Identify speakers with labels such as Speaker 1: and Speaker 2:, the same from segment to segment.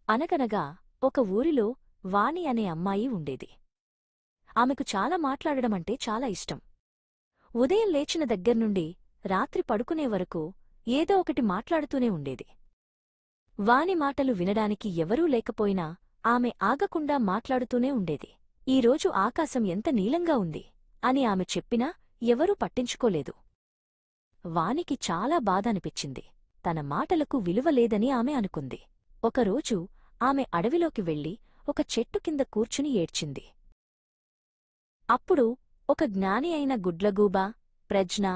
Speaker 1: అనగనగా ఒక ఊరిలో వాణి అనే అమ్మాయి ఉండేది. ఆమెకు చాలా మాట్లాడడమంటే చాలా ఇష్టం. ఉదయం లేచిన దగ్గర్నుండి రాత్రి పడుకునే వరకు ఏదో ఒకటి మాట్లాడుతూనే ఉండేది. వాని మాటలు వినడానికి ఎవరూ లేకపోయినా ఆమె ఆగకుండా మాట్లాడుతూనే ఉండేది. ఈరోజు ఆకాశం ఎంత నీలంగా ఉంది అని ఆమె చెప్పినా ఎవరూ పట్టించుకోలేదు. వానికి చాలా బాధనిపించింది. తన మాటలకు విలువలేదని ఆమె అనుకుంది. ఒకరోజు ఆమె అడవిలోకి వెళ్లి ఒక చెట్టు కింద కూర్చుని ఏడ్చింది. అప్పుడు ఒక జ్ఞాని అయిన గుడ్లగూబ ప్రజ్ఞ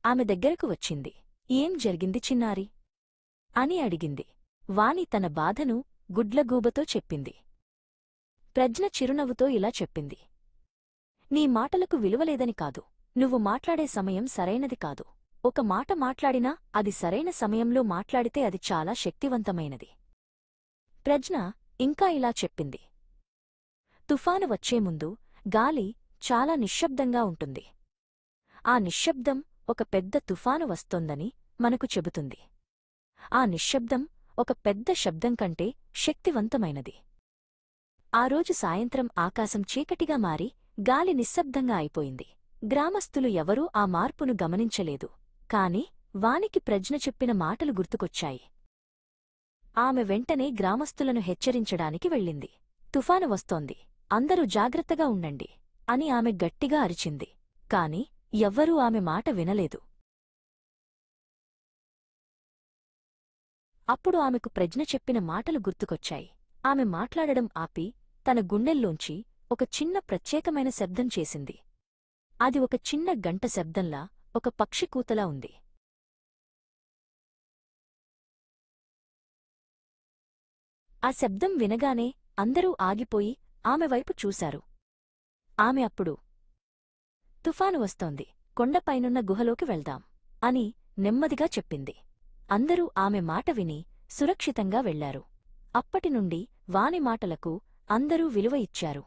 Speaker 1: ఆమె దగ్గరకు వచ్చింది. ఏం జరిగింది చిన్నారి అని అడిగింది. వాని తన బాధను గుడ్లగూబతో చెప్పింది. ప్రజ్ఞ చిరునవ్వుతో ఇలా చెప్పింది. నీ మాటలకు విలువలేదని కాదు, నువ్వు మాట్లాడే సమయం సరైనది కాదు. ఒక మాట మాట్లాడినా అది సరైన సమయంలో మాట్లాడితే అది చాలా శక్తివంతమైనది. ప్రజ్ఞ ఇంకా ఇలా చెప్పింది. తుఫాను వచ్చే ముందు గాలి చాలా నిశ్శబ్దంగా ఉంటుంది. ఆ నిశ్శబ్దం ఒక పెద్ద తుఫాను వస్తోందని మనకు చెబుతుంది. ఆ నిశ్శబ్దం ఒక పెద్ద శబ్దం కంటే శక్తివంతమైనది. ఆ రోజు సాయంత్రం ఆకాశం చీకటిగా మారి గాలి నిశ్శబ్దంగా అయిపోయింది. గ్రామస్థులు ఎవరూ ఆ మార్పును గమనించలేదు. కాని వానికి ప్రజ్ఞ చెప్పిన మాటలు గుర్తుకొచ్చాయి. ఆమె వెంటనే గ్రామస్థులను హెచ్చరించడానికి వెళ్ళింది. తుఫాను వస్తోంది, అందరూ జాగ్రత్తగా ఉండండి అని ఆమె గట్టిగా అరిచింది. కాని ఎవ్వరూ ఆమె మాట వినలేదు. అప్పుడు ఆమెకు ప్రజ్ఞ చెప్పిన మాటలు గుర్తుకొచ్చాయి. ఆమె మాట్లాడడం ఆపి తన గుండెల్లోంచి ఒక చిన్న ప్రత్యేకమైన శబ్దం చేసింది. అది ఒక చిన్న గంట శబ్దంలా, ఒక పక్షి కూతలా ఉంది. ఆ శబ్దం వినగానే అందరూ ఆగిపోయి ఆమె వైపు చూశారు. ఆమె అప్పుడు తుఫాను వస్తోంది, కొండపైనున్న గుహలోకి వెళ్దాం అని నెమ్మదిగా చెప్పింది. అందరూ ఆమె మాట విని సురక్షితంగా వెళ్లారు. అప్పటినుండి వాని మాటలకు అందరూ విలువ ఇచ్చారు.